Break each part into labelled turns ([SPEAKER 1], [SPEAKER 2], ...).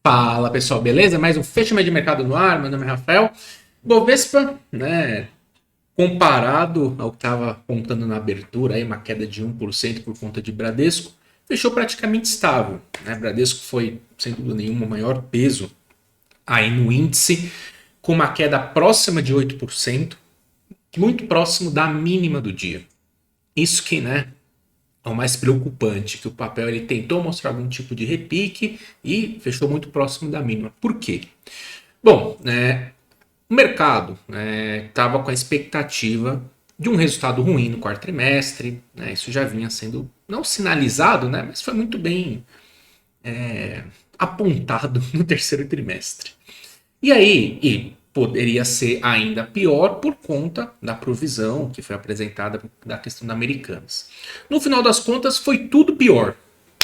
[SPEAKER 1] Fala pessoal, beleza? Mais um fechamento de mercado no ar. Meu nome é Rafael. Bovespa, né? Comparado ao que estava apontando na abertura, aí uma queda de 1% por conta de Bradesco, fechou praticamente estável. Né? Bradesco foi, sem dúvida nenhuma, o maior peso aí no índice, com uma queda próxima de 8%, muito próximo da mínima do dia. Isso que, né, é o mais preocupante, que o papel ele tentou mostrar algum tipo de repique e fechou muito próximo da mínima. Por quê? Bom, o mercado estava com a expectativa de um resultado ruim no quarto trimestre, né, isso já vinha sendo não sinalizado, né, mas foi muito bem apontado no terceiro trimestre. E poderia ser ainda pior por conta da provisão que foi apresentada da questão da Americanas. No final das contas, foi tudo pior.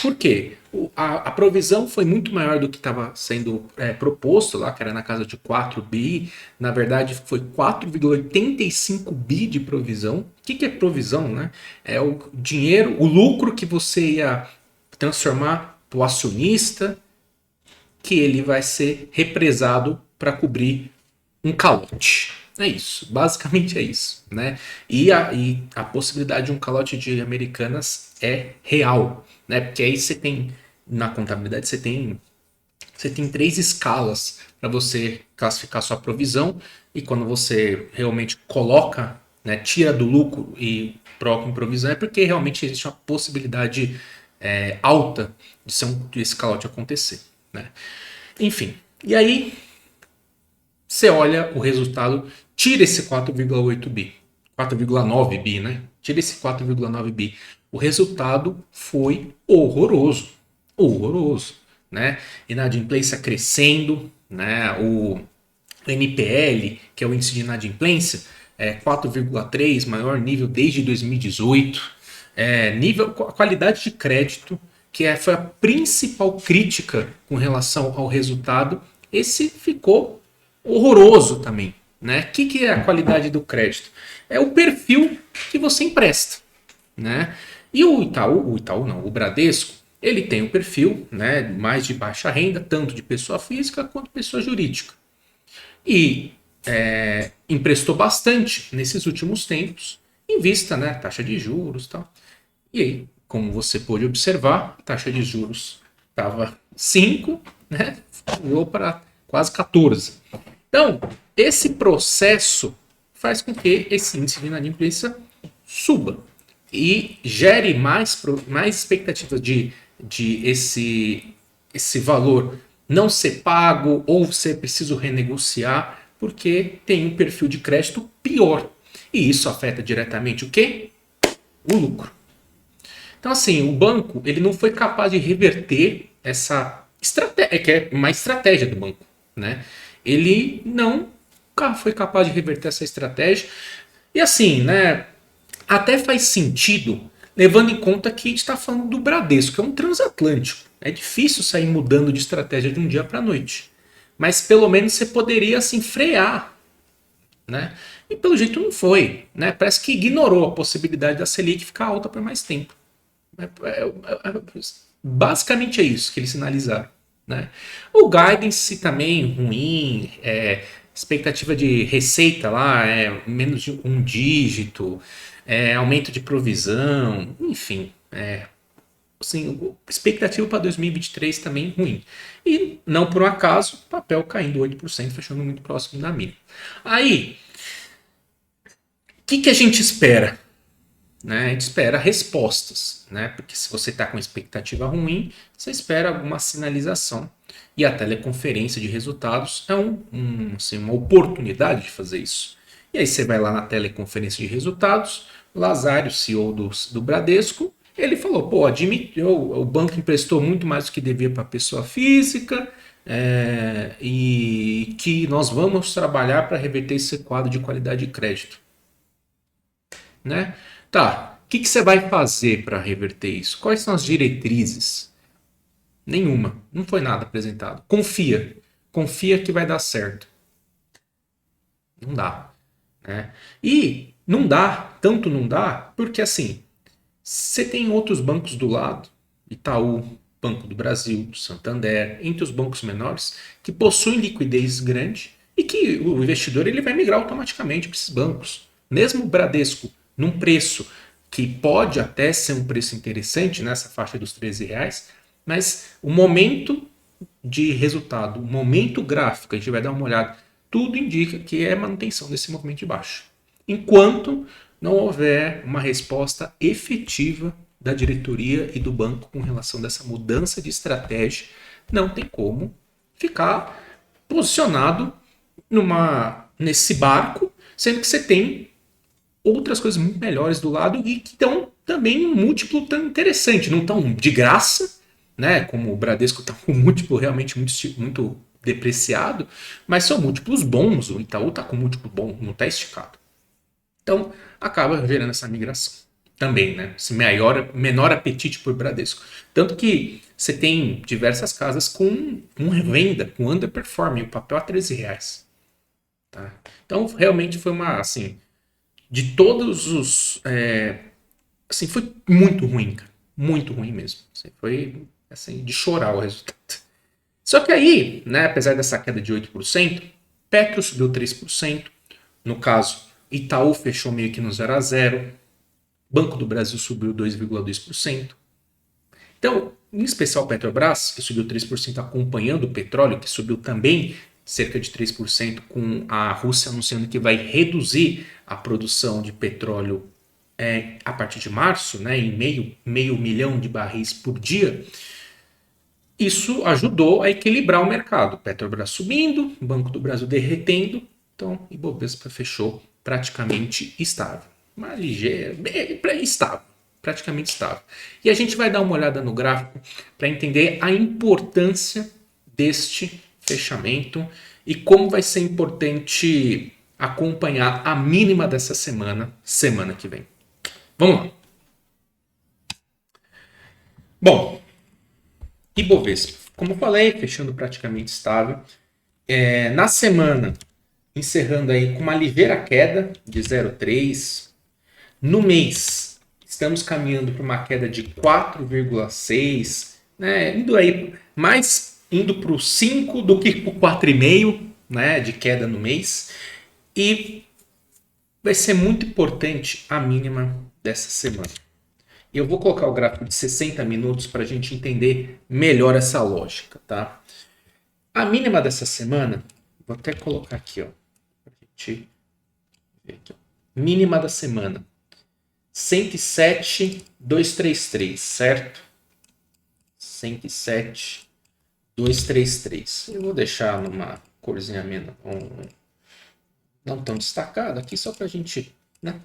[SPEAKER 1] Por quê? A provisão foi muito maior do que estava sendo proposto lá, que era na casa de 4 bi. Na verdade, foi 4,85 bi de provisão. O que é provisão? Né? É o dinheiro, o lucro que você ia transformar para o acionista, que ele vai ser represado para cobrir um calote. É isso, basicamente é isso, né? E a possibilidade de um calote de Americanas é real, né? Porque aí você tem, na contabilidade, você tem três escalas para você classificar sua provisão, e quando você realmente coloca, né, tira do lucro e coloca em provisão, é porque realmente existe uma possibilidade alta de esse calote acontecer, né? Enfim, e aí você olha o resultado, tira esse 4,8 bi, 4,9 bi, né? Tira esse 4,9 bi. O resultado foi horroroso, horroroso, né? Inadimplência crescendo, né? O NPL, que é o índice de inadimplência, é 4,3, maior nível desde 2018. A qualidade de crédito, foi a principal crítica com relação ao resultado, esse ficou horroroso também. Né? Que é a qualidade do crédito? É o perfil que você empresta. Né? E o Itaú não, o Bradesco, ele tem um perfil, né, mais de baixa renda, tanto de pessoa física quanto pessoa jurídica. E emprestou bastante nesses últimos tempos, em vista, né, taxa de juros e tal. E aí, como você pôde observar, a taxa de juros estava 5, né, voou para quase 14. Então, esse processo faz com que esse índice de inadimplência suba e gere mais expectativa de esse valor não ser pago ou ser preciso renegociar, porque tem um perfil de crédito pior. E isso afeta diretamente o quê? O lucro. Então, assim, o banco ele não foi capaz de reverter essa estratégia, que é uma estratégia do banco, né? Ele não foi capaz de reverter essa estratégia. E assim, né? Até faz sentido, levando em conta que a gente está falando do Bradesco, que é um transatlântico. É difícil sair mudando de estratégia de um dia para a noite. Mas pelo menos você poderia assim frear, né? E pelo jeito não foi, né? Parece que ignorou a possibilidade da Selic ficar alta por mais tempo. Basicamente é isso que eles sinalizaram. Né? O guidance também ruim, expectativa de receita lá é menos de um dígito, aumento de provisão, enfim. Assim, expectativa para 2023 também ruim. E não por um acaso, papel caindo 8%, fechando muito próximo da mínima. Aí, o que a gente espera? Né? A gente espera respostas, né? Porque se você está com expectativa ruim, você espera alguma sinalização. E a teleconferência de resultados é assim, uma oportunidade de fazer isso. E aí você vai lá na teleconferência de resultados, Lazário, CEO do Bradesco, ele falou, pô, admitiu, o banco emprestou muito mais do que devia para a pessoa física, e que nós vamos trabalhar para reverter esse quadro de qualidade de crédito. Né? Tá, o que você vai fazer para reverter isso? Quais são as diretrizes? Nenhuma, não foi nada apresentado. Confia que vai dar certo. Não dá. Né? E não dá, tanto não dá, porque assim, você tem outros bancos do lado, Itaú, Banco do Brasil, do Santander, entre os bancos menores, que possuem liquidez grande e que o investidor ele vai migrar automaticamente para esses bancos. Mesmo o Bradesco, num preço que pode até ser um preço interessante, nessa faixa dos R$ 13, mas o momento de resultado, o momento gráfico, a gente vai dar uma olhada, tudo indica que é manutenção desse movimento de baixa. Enquanto não houver uma resposta efetiva da diretoria e do banco com relação dessa mudança de estratégia, não tem como ficar posicionado nesse barco, sendo que você tem outras coisas muito melhores do lado e que dão também um múltiplo tão interessante. Não estão de graça, né? Como o Bradesco está com um múltiplo realmente muito depreciado, mas são múltiplos bons. O Itaú está com um múltiplo bom, não está esticado. Então acaba gerando essa migração também, né? Esse menor apetite por Bradesco. Tanto que você tem diversas casas com venda, com underperforming, o papel a R$ 13. Tá? Então realmente foi assim, de todos os. Assim, foi muito ruim, cara. Muito ruim mesmo. Assim, foi assim, de chorar o resultado. Só que aí, né, apesar dessa queda de 8%, Petro subiu 3%. No caso, Itaú fechou meio que no 0-0. Banco do Brasil subiu 2,2%. Então, em especial Petrobras, que subiu 3% acompanhando o petróleo, que subiu também cerca de 3%, com a Rússia anunciando que vai reduzir a produção de petróleo a partir de março, né, em meio milhão de barris por dia. Isso ajudou a equilibrar o mercado. Petrobras subindo, Banco do Brasil derretendo, então Ibovespa fechou praticamente estável. Uma ligeira, estável, praticamente estável. E a gente vai dar uma olhada no gráfico para entender a importância deste fechamento e como vai ser importante acompanhar a mínima dessa semana que vem. Vamos lá. Bom, Ibovespa, como eu falei, fechando praticamente estável. Na semana, encerrando aí com uma ligeira queda de 0,3. No mês, estamos caminhando para uma queda de 4,6, né? Indo aí mais indo para o 5 do que para o 4,5, né? De queda no mês. E vai ser muito importante a mínima dessa semana. Eu vou colocar o gráfico de 60 minutos para a gente entender melhor essa lógica, tá? A mínima dessa semana, vou até colocar aqui, ó, pra gente ver aqui, ó. Mínima da semana, 107,233, certo? 107,233. Eu vou deixar numa corzinha menos, não tão destacada aqui, só para a gente, né?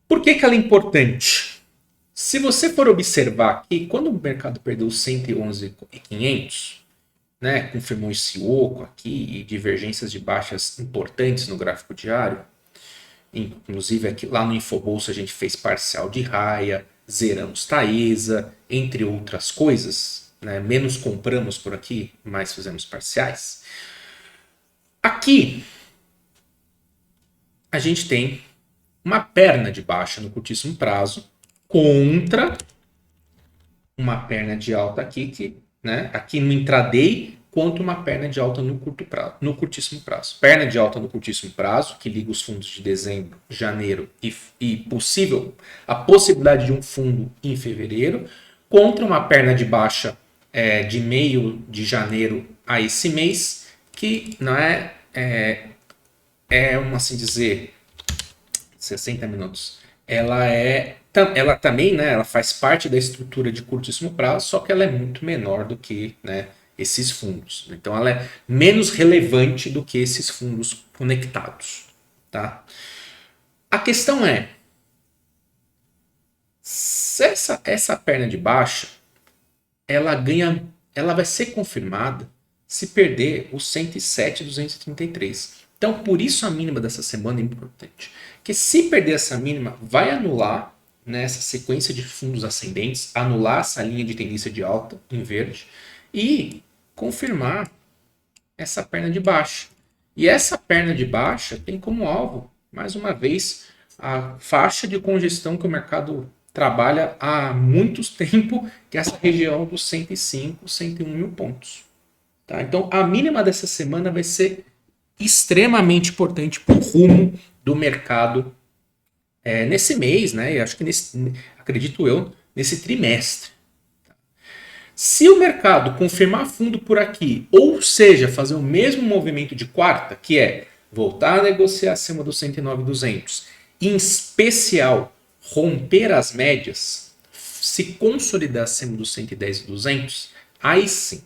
[SPEAKER 1] Por que ela é importante? Se você for observar aqui, quando o mercado perdeu 111,500, né, confirmou esse oco aqui e divergências de baixas importantes no gráfico diário, inclusive aqui lá no Infobolsa a gente fez parcial de Raia, zeramos Taesa, entre outras coisas, né, menos compramos por aqui, mais fizemos parciais. Aqui a gente tem uma perna de baixa no curtíssimo prazo contra uma perna de alta aqui, aqui no intraday, contra uma perna de alta no curtíssimo prazo. Perna de alta no curtíssimo prazo, que liga os fundos de dezembro, janeiro e a possibilidade de um fundo em fevereiro, contra uma perna de baixa de meio de janeiro a esse mês, que não assim dizer, 60 minutos. Ela também, né, ela faz parte da estrutura de curtíssimo prazo, só que ela é muito menor do que, né, esses fundos. Então ela é menos relevante do que esses fundos conectados. Tá? A questão é, se essa perna de baixa, ela vai ser confirmada se perder os 107,233. Então, por isso a mínima dessa semana é importante. Porque se perder essa mínima, vai anular, né, essa sequência de fundos ascendentes, anular essa linha de tendência de alta em verde e confirmar essa perna de baixa. E essa perna de baixa tem como alvo, mais uma vez, a faixa de congestão que o mercado trabalha há muito tempo que essa região dos 105, 101 mil pontos. Tá? Então, a mínima dessa semana vai ser extremamente importante para o rumo do mercado nesse mês, né? Eu acho que acredito eu, nesse trimestre. Se o mercado confirmar fundo por aqui, ou seja, fazer o mesmo movimento de quarta, que é voltar a negociar acima dos 109,200, em especial romper as médias, se consolidar acima dos 110,200, aí sim.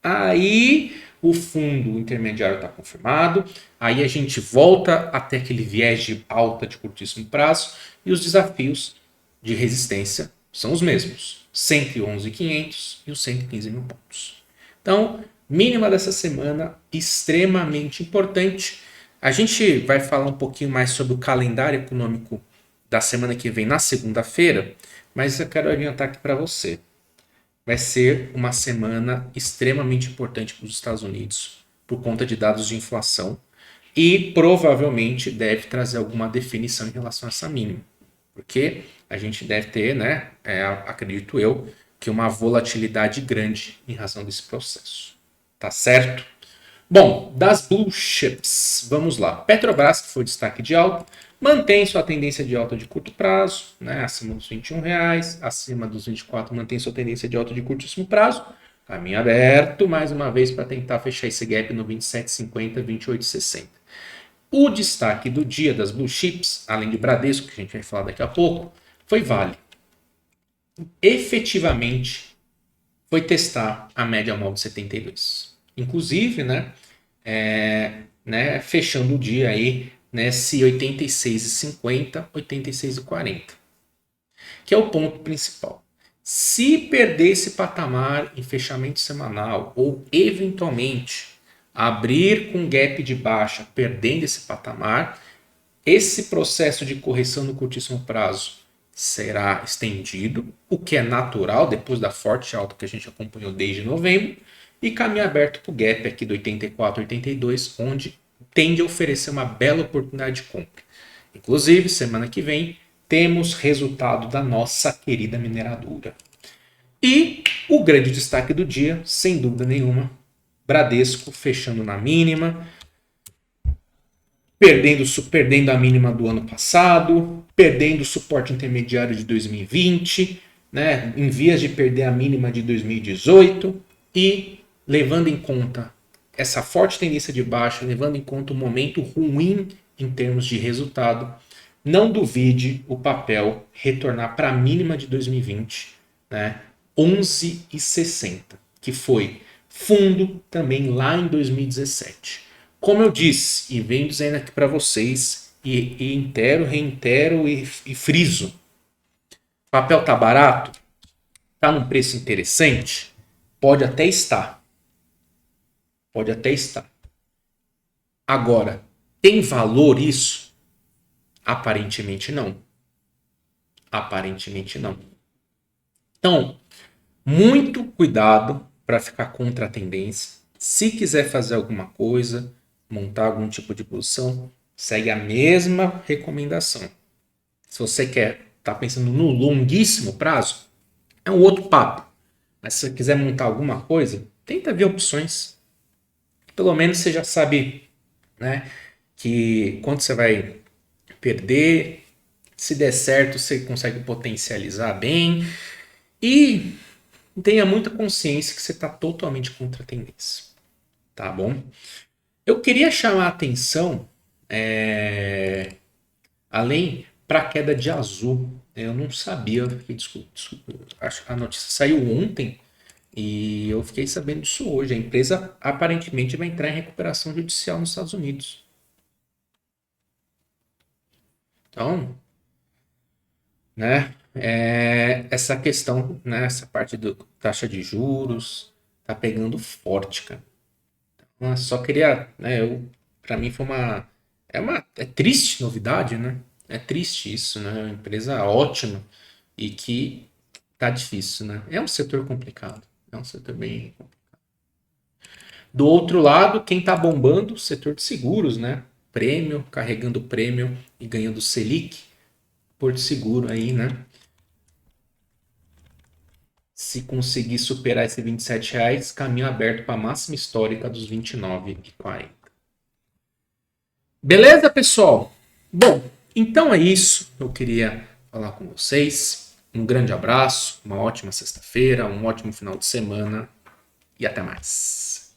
[SPEAKER 1] Aí o fundo intermediário está confirmado, aí a gente volta até aquele viés de alta de curtíssimo prazo e os desafios de resistência são os mesmos, 111.500 e os 115 mil pontos. Então, mínima dessa semana, extremamente importante. A gente vai falar um pouquinho mais sobre o calendário econômico da semana que vem na segunda-feira, mas eu quero adiantar aqui para você. Vai ser uma semana extremamente importante para os Estados Unidos por conta de dados de inflação e provavelmente deve trazer alguma definição em relação a essa mínima, porque a gente deve ter, né, acredito eu, que uma volatilidade grande em razão desse processo. Tá certo? Bom, das blue chips, vamos lá. Petrobras, que foi destaque de alta, mantém sua tendência de alta de curto prazo, né, acima dos R$ 21, acima dos 24 mantém sua tendência de alta de curtíssimo prazo. Caminho aberto, mais uma vez, para tentar fechar esse gap no 27,50, 28,60. O destaque do dia das blue chips, além de Bradesco, que a gente vai falar daqui a pouco, foi Vale. Efetivamente, foi testar a média móvel de 72. Inclusive, fechando o dia aí nesse 86,50, 86,40, que é o ponto principal. Se perder esse patamar em fechamento semanal ou eventualmente abrir com gap de baixa, perdendo esse patamar, esse processo de correção no curtíssimo prazo será estendido, o que é natural depois da forte alta que a gente acompanhou desde novembro, e caminho aberto para o gap aqui do 84, 82, onde tende a oferecer uma bela oportunidade de compra. Inclusive, semana que vem, temos resultado da nossa querida mineradora. E o grande destaque do dia, sem dúvida nenhuma, Bradesco fechando na mínima, perdendo a mínima do ano passado, perdendo o suporte intermediário de 2020, né, em vias de perder a mínima de 2018 e levando em conta essa forte tendência de baixa, levando em conta o momento ruim em termos de resultado, não duvide o papel retornar para a mínima de 2020, né, 11,60, que foi fundo também lá em 2017. Como eu disse, e venho dizendo aqui para vocês, e reitero e friso, papel tá barato? Tá num preço interessante? Pode até estar. Pode até estar. Agora, tem valor isso? Aparentemente não. Aparentemente não. Então, muito cuidado para ficar contra a tendência. Se quiser fazer alguma coisa, montar algum tipo de posição, segue a mesma recomendação. Se você tá pensando no longuíssimo prazo, é um outro papo. Mas se você quiser montar alguma coisa, tenta ver opções. Pelo menos você já sabe, né, que quanto você vai perder, se der certo, você consegue potencializar bem e tenha muita consciência que você está totalmente contra a tendência. Tá bom? Eu queria chamar a atenção, além para a queda de Azul. Eu não sabia, desculpa, acho que a notícia saiu ontem e eu fiquei sabendo disso hoje. A empresa aparentemente vai entrar em recuperação judicial nos Estados Unidos. Então, né, essa questão, né, essa parte do taxa de juros tá pegando forte, cara. Então, só queria, né, para mim foi é triste novidade, né? É triste isso, né? É uma empresa ótima e que tá difícil, né? É um setor complicado, é um setor bem complicado. Do outro lado, quem tá bombando? O setor de seguros, né? Prêmio, carregando prêmio e ganhando Selic, Porto Seguro aí, né? Se conseguir superar esse R$ 27, caminho aberto para a máxima histórica dos R$ 29,40. Beleza, pessoal? Bom, então é isso. Eu queria falar com vocês. Um grande abraço, uma ótima sexta-feira, um ótimo final de semana e até mais.